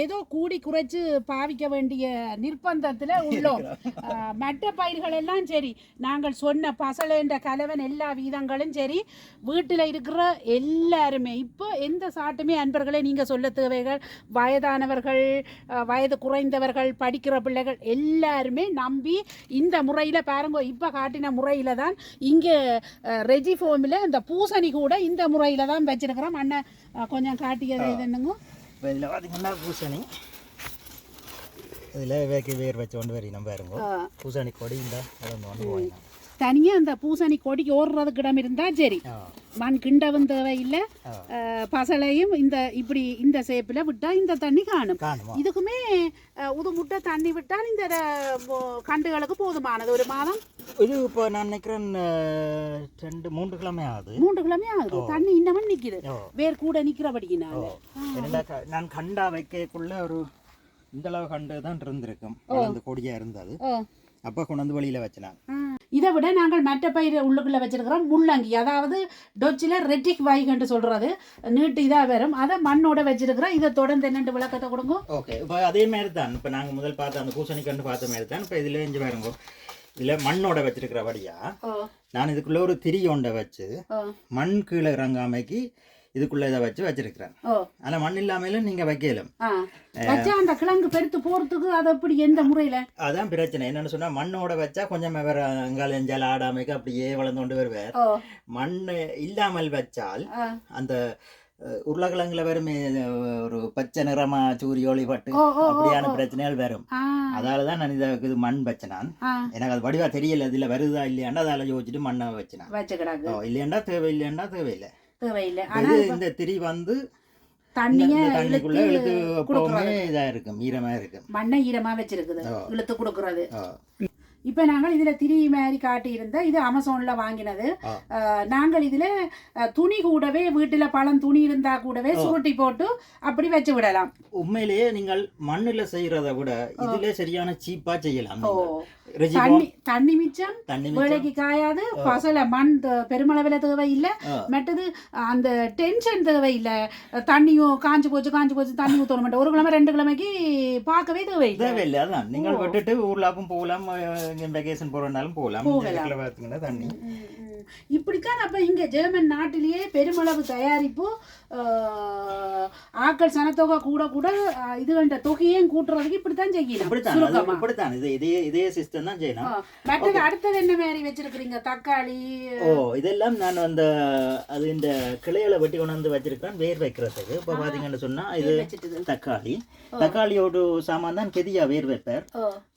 ஏதோ கூடி குறைச்சி பாவிக்க வேண்டிய நிர்பந்தத்தில் உள்ளோம். மற்ற பயிர்கள் எல்லாம் சரி, நாங்கள் சொன்ன பசலைன்ற கலவன் எல்லா வீதங்களும் சரி, வீட்டில் இருக்கிற எல்லாருமே இப்போ எந்த சாட்டுமே அன்பர்களே நீங்கள் சொல்ல தேவைகள் வயதானவர்கள், வயது குறைந்தவர்கள், படிக்கிற பிள்ளைகள் எல்லாருமே நம்பி இந்த முறையில் பாருங்க. இப்போ காட்டின முறையில் தான் இங்கே ரெஜிஃபோமில் இந்த பூசணி கூட இந்த முறையில் தான் வச்சிருக்கிறோம். அண்ணன் கொஞ்சம் காட்டியது என்னங்க. இதில் பார்த்தீங்கன்னா பூசணி இதில் வேர் வச்சு கொண்டு வரணும் பாருங்க. பூசணி கொடி இந்த வளர்ந்து போயிடும். தனியாக அந்த பூசணி கொடிக்கு ஓடுறதுக்கு இடம் இருந்தால் சரி, மண் கிண்டவும் தேவையில்லை. பசலையும் இப்படி இந்த சேப்பில் விட்டால் இந்த தண்ணி காணும். இதுக்குமே முட்டை தண்ணி விட்டால் இந்த கண்டுகளுக்கு போதுமானது. ஒரு மாதம் இது இப்போ நான் நினைக்கிறேன் 2-3 கிழமை ஆகுது. 3 கிழமை ஆகுது. தண்ணி இன்னமும் நிற்கிது, வேர் கூட நிற்கிறபடினால. நான் கண்டா வைக்கக்குள்ள ஒரு இந்தளவு கண்டு தான் இருந்திருக்கும். அந்த கொடியாக இருந்தது. அப்போ கொண்டு வந்து வழியில் வச்சினாங்க. இதை விட நாங்கள் மற்ற பயிர் உள்ளுக்குள்ளே வச்சிருக்கிறோம் முள்ளங்கி. அதாவது டொச்சில் ரெட்டிக் வாய்கன்று சொல்கிறது, நீட்டு இதாக வரும். அதை மண்ணோட வச்சிருக்கிறோம். இதை தொடர்ந்து என்னென்று விளக்கத்தை கொடுங்க. ஓகே, இப்போ அதே மாதிரி தான் இப்போ நாங்கள் முதல் பார்த்த அந்த பூசணி கண்டு பார்த்த மாதிரி தான் இப்போ இதில் எஞ்சி பாருங்க. இதில் மண்ணோட வச்சிருக்கிறபடியா நான் இதுக்குள்ளே ஒரு திரி ஒன்றை வச்சு மண் கீழே இறங்காமைக்கு இதுக்குள்ள இதை வச்சிருக்கிறேன். ஆனா மண் இல்லாமலும் நீங்க வைக்கலாம். அந்த கிழங்கு பெருத்து போறதுக்கு அது அப்படி எந்த முறையில அதான் பிரச்சனை. என்னன்னு சொன்னா மண்ணோட வச்சா கொஞ்சம் வேற அங்கால எஞ்சால் ஆடாமைக்கு அப்படியே வளர்ந்து கொண்டு வருவார். மண் இல்லாமல் வச்சால் அந்த உருளைக்கிழங்குல வரும் ஒரு பச்சை நிறமா சூரிய ஒளி பட்டு அப்படியான பிரச்சனைகள் வரும். அதாலதான் நான் இது மண் வச்சேன். நான் எனக்கு அது வடிவா தெரியல இதுல வருதா இல்லையாண்டா அதால யோசிச்சுட்டு மண்ணை வச்சேன். இல்லையாண்டா தேவையில்லையாண்டா தேவையில்லை. இந்த திரி வந்து தண்ணிக்குள்ள இழுத்து போகும்போது இதா இருக்கும், ஈரமா இருக்கு. மண்ணை ஈரமா வச்சிருக்குது இழுத்து கொடுக்கறது. இப்போ நாங்கள் இதில் திரி மாதிரி காட்டியிருந்த இது அமேசானில் வாங்கினது. நாங்கள் இதில் துணி கூடவே வீட்டில் பழம் துணி இருந்தால் கூடவே சுருட்டி போட்டு அப்படி வச்சு விடலாம். உண்மையிலேயே நீங்கள் மண்ணில் செய்கிறத விட இதில் சரியான சீப்பாக செய்யலாம். தண்ணி மிச்சம், வேலைக்கு காயாது, பசல மண் பெருமளவில் தேவையில்லை. மற்றது அந்த டென்ஷன் தேவையில்லை. தண்ணியும் காஞ்சு போச்சு தண்ணி ஊற்ற மாட்டோம். 1 கிழமை 2 கிழமைக்கு பார்க்கவே தேவையில்லை. அதான் நீங்கள் விட்டுட்டு ஊர்லாக்கும் போகலாம், வெக்கேஷன் போகிறனாலும் போகலாம். தண்ணி இப்படித்தான். அப்போ இங்கே ஜெர்மன் நாட்டிலேயே பெருமளவு தயாரிப்பு ஆக்கள் சனத்தொகை கூட இதுன்ற தொகையும் கூட்டுறதுக்கு இப்படித்தான் செய்யணும். இதே சிஸ்டம் தான் செய்யணும். மற்றது அடுத்தது என்ன மாதிரி வச்சிருக்கிறீங்க? தக்காளி. இதெல்லாம் நான் அது இந்த கிளையில வெட்டி கொண்டு வந்து வச்சிருக்கேன் வேர் வைக்கிறதுக்கு. இப்போ பாத்தீங்கன்னு சொன்னா இது தக்காளியோட சாமான் தான் கெதியா வேர் வைப்பார்.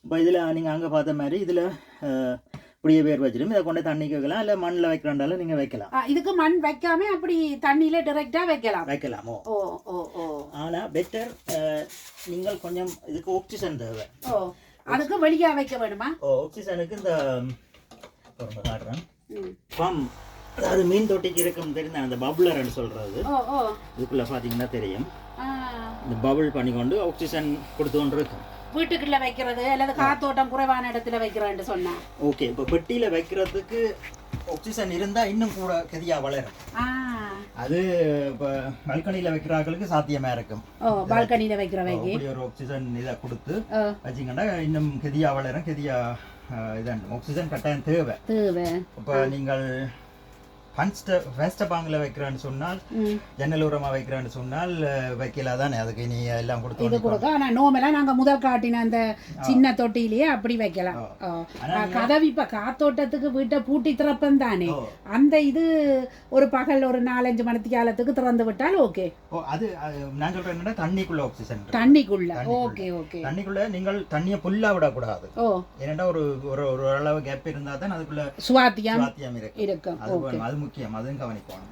இப்போ இதுல நீங்க அங்க பார்த்த மாதிரி இதுல இப்படியே வேர் வச்சிடும். இதை கொண்டு தண்ணிக்கு வைக்கலாம், இல்லை மண்ணில் வைக்கிறாண்டாலும் நீங்கள் வைக்கலாம். இதுக்கு மண் வைக்காம அப்படி தண்ணியில டைரெக்டாக வைக்கலாமோ? ஆனால் பெட்டர் நீங்கள் கொஞ்சம் இதுக்கு ஆக்சிஜன் தேவை. அதுக்கு வெளியாக வைக்க வேணுமா? ஆக்சிஜனுக்கு இந்த காட்டுறேன் பம், அதாவது மீன் தொட்டிக்கு இருக்கும் தெரிந்த அந்த பபுளர்னு சொல்றது. இதுக்குள்ள பார்த்தீங்கன்னா தெரியும், இந்த பபுள் பண்ணி கொண்டு ஆக்சிஜன் கொடுத்து கொண்டு இருக்கும். வீட்டுக்குள்ள வைக்கிறது அல்லது காத்தோட்டம் குறைவான இடத்துல வைக்கிறேன்னு சொன்னா ஓகே. இப்போ பெட்டியில வைக்கிறதுக்கு ஆக்சிஜன் இருந்தா இன்னும் கூட கெதியா வளரும். அது இப்போ பால்கனியில வைக்கிறாங்களுக்கு சாத்தியமா இருக்கும். பால்கனியில வைக்கிறவைக்கு ஒரு ஆக்சிஜன் இதை கொடுத்து வச்சிங்கன்னா இன்னும் கெதியா வளரும். கெதியா இதான் ஆக்சிஜன் கட்டாயம் தேவை. இப்போ நீங்கள் ஃபர்ஸ்ட் பாங்கில் வைக்கிறான்னு சொன்னால் ஜன்னல் உரமாக வைக்கிறான்னு சொன்னால் வைக்கல தானே, அதுக்கு நீ எல்லாம் கொடுத்து இது கொடுக்க. ஆனால் நோமெல்லாம் நாங்கள் முதல் காட்டின அந்த சின்ன தொட்டிலேயே அப்படி வைக்கலாம். கதவு இப்போ காத்தோட்டத்துக்கு வீட்டை பூட்டி திறப்பம் தானே, அந்த இது ஒரு பகல் ஒரு 4-5 மணி காலத்துக்கு திறந்து விட்டால் ஓகே. அது நான் சொல்றேன் என்னன்னா தண்ணிக்குள்ள ஆக்சிஜன், தண்ணிக்குள்ள. Okay okay. தண்ணிக்குள்ள நீங்கள் தண்ணியை புல்லா விடக்கூடாது. ஏன்னா ஒரு ஒரு அளவு கேப் இருந்தா தான் அதுக்குள்ள சுவாத்தியம் இருக்கும். அது முக்கியம், அதுவும் கவனிக்கணும்.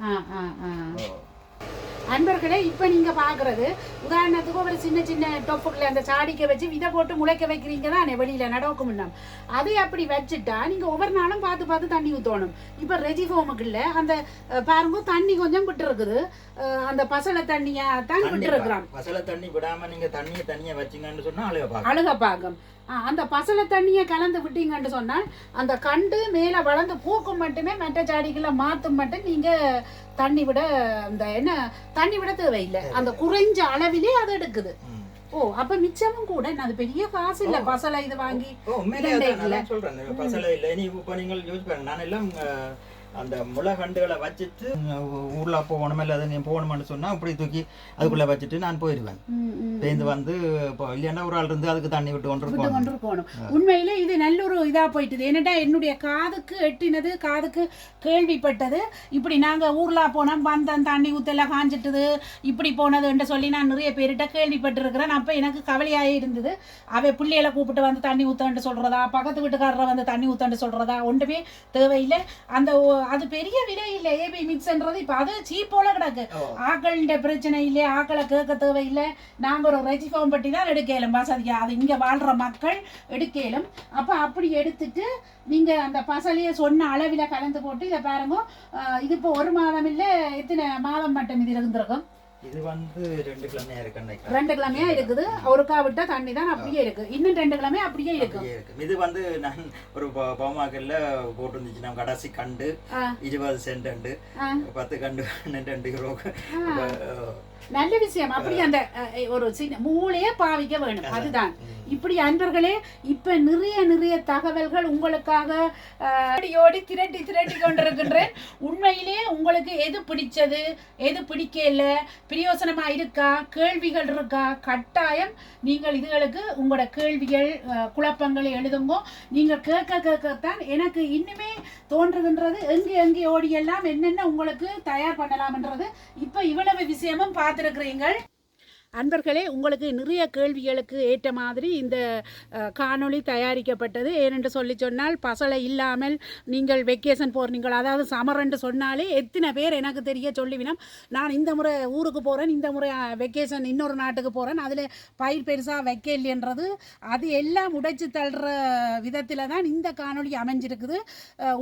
அன்பர்களே, இப்போ நீங்கள் பார்க்குறது உதாரணத்துக்கு ஒரு சின்ன சின்ன டொப்புக்குள்ள அந்த சாடிக்கை வச்சு விதை போட்டு முளைக்க வைக்கிறீங்க தானே வெளியில் நடக்கும் முன்னாம், அதை அப்படி வச்சுட்டா நீங்கள் ஒவ்வொரு நாளும் பார்த்து பார்த்து தண்ணி ஊற்றணும். இப்போ ரெஜிஃபோமுக்குள்ள அந்த பாருங்க தண்ணி கொஞ்சம் விட்டு இருக்குது, அந்த பசலை தண்ணியா தான் விட்டு இருக்கிறான். பசலை தண்ணி விடாமல் நீங்கள் தண்ணியை தண்ணியை வச்சிங்கன்னு சொன்னால் அழுக பார்க்கும். அந்த பசலை தண்ணியை கலந்து விட்டீங்கன்னு சொன்னால் அந்த கண்டு மேலே வளர்ந்து பூக்கும் மட்டுமே மற்ற சாடிகளை மாற்றும் மட்டும் நீங்கள் தண்ணி விட இந்த என்ன தண்ணி விட தேவையில்லை, அந்த குறைஞ்ச அளவிலே அதை எடுக்குது. அப்ப மிச்சமும் கூட அது பெரிய காசு இல்ல பசலை இது வாங்கி சொல்றேன். பசலை இல்லை நீ இப்ப நீங்கள் யூஸ் பண்ண நான் எல்லாம் அந்த முளைகண்டுகளை வச்சுட்டு ஊர்ல போகணும் இல்லை அது போகணும்னு சொன்னா அப்படி தூக்கி அதுக்குள்ள வச்சுட்டு நான் போயிடுவேன். பேருந்து வந்து இல்லைன்னா ஒரு ஆள் இருந்து அதுக்கு தண்ணி விட்டு கொண்டு போகணும். உண்மையிலே இது நல்ல ஒரு இதா போயிட்டுது. என்னடா என்னுடைய காதுக்கு எட்டினது, காதுக்கு கேள்விப்பட்டது. இப்படி நாங்க ஊர்ல போனோம் வந்தோம் தண்ணி ஊத்தெல்லாம் காஞ்சிட்டுது இப்படி போனதுன்னு சொல்லி நான் நிறைய பேர்கிட்ட கேள்விப்பட்டிருக்கிறேன். அப்ப எனக்கு கவலையாயே இருந்தது. அவை பிள்ளைகளை கூப்பிட்டு வந்து தண்ணி ஊத்தன்னு சொல்றதா, பக்கத்து வீட்டுக்காரரை வந்து தண்ணி ஊத்தன்னு சொல்றதா, ஒன்றுமே தேவையில்லை. அந்த அது பெரிய விலை இல்லை ஏபி மிக்ஸ்ன்றது. இப்போ அது சீப்போல கிடக்கு. ஆக்களின் பிரச்சனை இல்லை, ஆக்களை கேட்க தேவையில்லை. நாங்கள் ஒரு ரெஜிஃபார்ம் பட்டி தான் எடுக்கலும் வசதியா, அது இங்கே வாழ்கிற மக்கள் எடுக்கலும். அப்போ அப்படி எடுத்துட்டு நீங்கள் அந்த பசலையை சொன்ன அளவில் கலந்து போட்டு இதை பாருங்க. இது இப்போ ஒரு மாதம் இல்லை, எத்தனை மாதம் மட்டும் இது இருந்திருக்கும். இது வந்து 2 கிழமையா இருக்கு. 2 கிழமையா இருக்குது. ஒருக்கா விட்டா தண்ணி தான் அப்படியே இருக்கு. இன்னும் 2 கிழமை அப்படியே இருக்கு. இது வந்து நான் ஒரு பவுமாக்கல்ல போட்டு இருந்துச்சு. நம்ம கடைசி கண்டு 20 சென்ட் 10 கண்டு 2 யூரோ. நல்ல விஷயம். அப்படி அந்த ஒரு சின்ன மூளையே பாவிக்க வேணும். அதுதான் இப்படி அன்பர்களே. இப்ப நிறைய தகவல்கள் உங்களுக்காக ஓடி திரட்டி கொண்டிருக்கின்றேன். உண்மையிலே உங்களுக்கு எது பிடிச்சது எது பிடிக்கல, பிரயோசனமா இருக்கா, கேள்விகள் இருக்கா, கட்டாயம் நீங்கள் இதுகளுக்கு உங்களோட கேள்விகள் குழப்பங்களை எழுதுங்க. நீங்க கேட்கத்தான் எனக்கு இன்னுமே தோன்றுகின்றது எங்கே ஓடியெல்லாம் என்னென்ன உங்களுக்கு தயார் பண்ணலாம்ன்றது. இப்ப இவ்வளவு விஷயமும் பார்த்திருக்கிறீர்கள் அன்பர்களே. உங்களுக்கு நிறைய கேள்விகளுக்கு ஏற்ற மாதிரி இந்த காணொளி தயாரிக்கப்பட்டது. ஏனென்று சொல்லி சொன்னால் பசலை இல்லாமல் நீங்கள் வெக்கேஷன் போகிறீங்கள், அதாவது சமரன்று சொன்னாலே எத்தனை பேர் எனக்கு தெரிய சொல்லிவினோம். நான் இந்த முறை ஊருக்கு போகிறேன், இந்த முறை வெக்கேஷன் இன்னொரு நாட்டுக்கு போகிறேன், அதில் பயிர் பெருசாக வைக்கலைன்றது அது எல்லாம் உடைச்சு தள்ளுற விதத்தில் தான் இந்த காணொளி அமைஞ்சிருக்குது.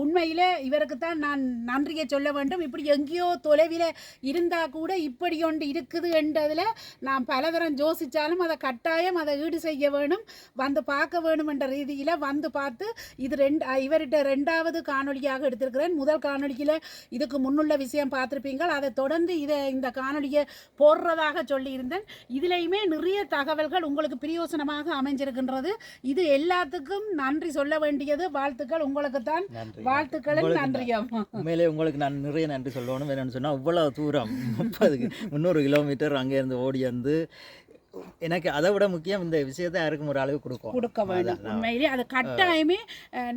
உண்மையில் இவருக்கு தான் நான் நன்றியை சொல்ல வேண்டும். இப்படி எங்கேயோ தொலைவில் இருந்தால் கூட இப்படி ஒன்று இருக்குது என்றதில் நான் பலதரம் யோசிச்சாலும் அதை கட்டாயம் அதை ஈடு செய்ய வேணும், வந்து பார்க்க வேணும் என்ற ரீதியில் வந்து பார்த்து இது இவர்கிட்ட 2வது காணொலியாக எடுத்திருக்கிறேன். முதல் காணொலியில் இதுக்கு முன்னுள்ள விஷயம் பார்த்துருப்பீங்கள். அதை தொடர்ந்து இந்த காணொலியை போடுறதாக சொல்லியிருந்தேன். இதுலேயுமே நிறைய தகவல்கள் உங்களுக்கு பிரயோசனமாக அமைஞ்சிருக்கின்றது. இது எல்லாத்துக்கும் நன்றி சொல்ல வேண்டியது. வாழ்த்துக்கள் உங்களுக்கு தான். வாழ்த்துக்களும் நன்றியும். உண்மையிலே உங்களுக்கு நான் நிறைய நன்றி சொல்லணும். என்னென்னு சொன்னால் இவ்வளோ தூரம் 300 கிலோமீட்டர் அங்கேருந்து ஓடி வந்து எனக்கு அதை விட முக்கியம் இந்த விஷயத்தை யாருக்கும் ஒரு அளவு கொடுக்க வேண்டும். உண்மையிலே அது கட்டாயமே.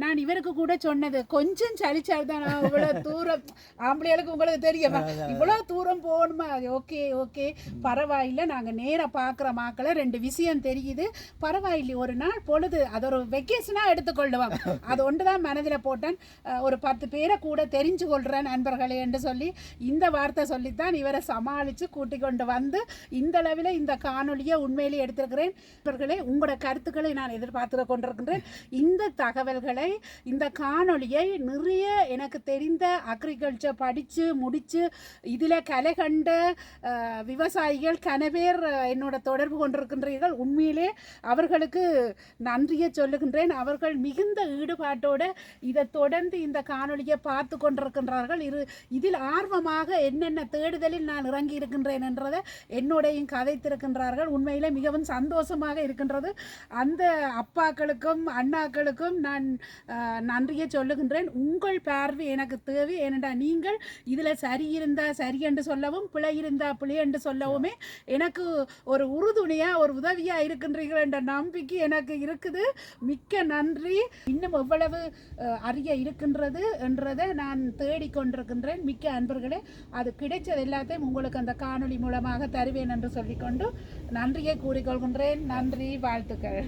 நான் இவருக்கு கூட சொன்னது கொஞ்சம் சலிச்சால்தான் இவ்வளோ தூரம் ஆம்பளைகளுக்கு உங்களுக்கு தெரியுமா இவ்வளோ தூரம் போகணுமா. ஓகே பரவாயில்லை, நாங்கள் நேராக பார்க்குற மாக்களை 2 விஷயம் தெரியுது, பரவாயில்லை ஒரு நாள் பொழுது அது ஒரு வெக்கேஷனாக எடுத்துக்கொள்ளுவோம். அது ஒன்று தான் மனதில் போட்டேன். ஒரு 10 பேரை கூட தெரிஞ்சு கொள்கிறேன் நண்பர்களே என்று சொல்லி இந்த வார்த்தை சொல்லித்தான் இவரை சமாளித்து கூட்டிக் கொண்டு வந்து இந்த அளவில் இந்த காணொலியை உண்மையிலே எடுத்திருக்கிறேன். இவர்களே உங்களோட கருத்துக்களை நான் எதிர்பார்த்து கொண்டிருக்கின்றேன். இந்த தகவல்களை இந்த காணொலியை நிறைய எனக்கு தெரிந்த அக்ரிகல்ச்சர் படித்து முடித்து இதில் கலை கண்ட விவசாயிகள் கனவேர் என்னோட தொடர்பு கொண்டிருக்கின்றீர்கள். உண்மையிலே அவர்களுக்கு நன்றியை சொல்லுகின்றேன். அவர்கள் மிகுந்த ஈடுபாட்டோடு இதை தொடர்ந்து இந்த காணொலியை பார்த்து கொண்டிருக்கின்றார்கள். இதில் ஆர்வமாக என்னென்ன தேடுதலில் நான் இறங்கி இருக்கின்றேன் என்றதை என்னோடையும் கதைத்திருக்கின்றார்கள். உண்மையிலே மிகவும் சந்தோஷமாக இருக்கின்றது. அந்த அப்பாக்களுக்கும் அண்ணாக்களுக்கும் நான் நன்றியை சொல்லுகின்றேன். உங்கள் பார்வை எனக்கு தேவை. ஏனென்றால் நீங்கள் இதில் சரி இருந்தால் சரி என்று சொல்லவும், பிழை இருந்தால் பிழை என்று சொல்லவுமே எனக்கு ஒரு உறுதுணையாக ஒரு உதவியாக இருக்கின்றீர்கள் என்ற நம்பிக்கை எனக்கு இருக்குது. மிக்க நன்றி. இன்னும் எவ்வளவு அறிய இருக்கின்றது என்றதை நான் தேடிக்கொண்டிருக்கின்றேன். மிக்க அன்பர்களே, அது கிடைச்சது எல்லாத்தையும் உங்களுக்கு அந்த காணொளி மூலமாக தருவேன் என்று சொல்லிக்கொண்டு நன்றியை கூறிக்கொள்கின்றேன். நன்றி, வாழ்த்துக்கள்.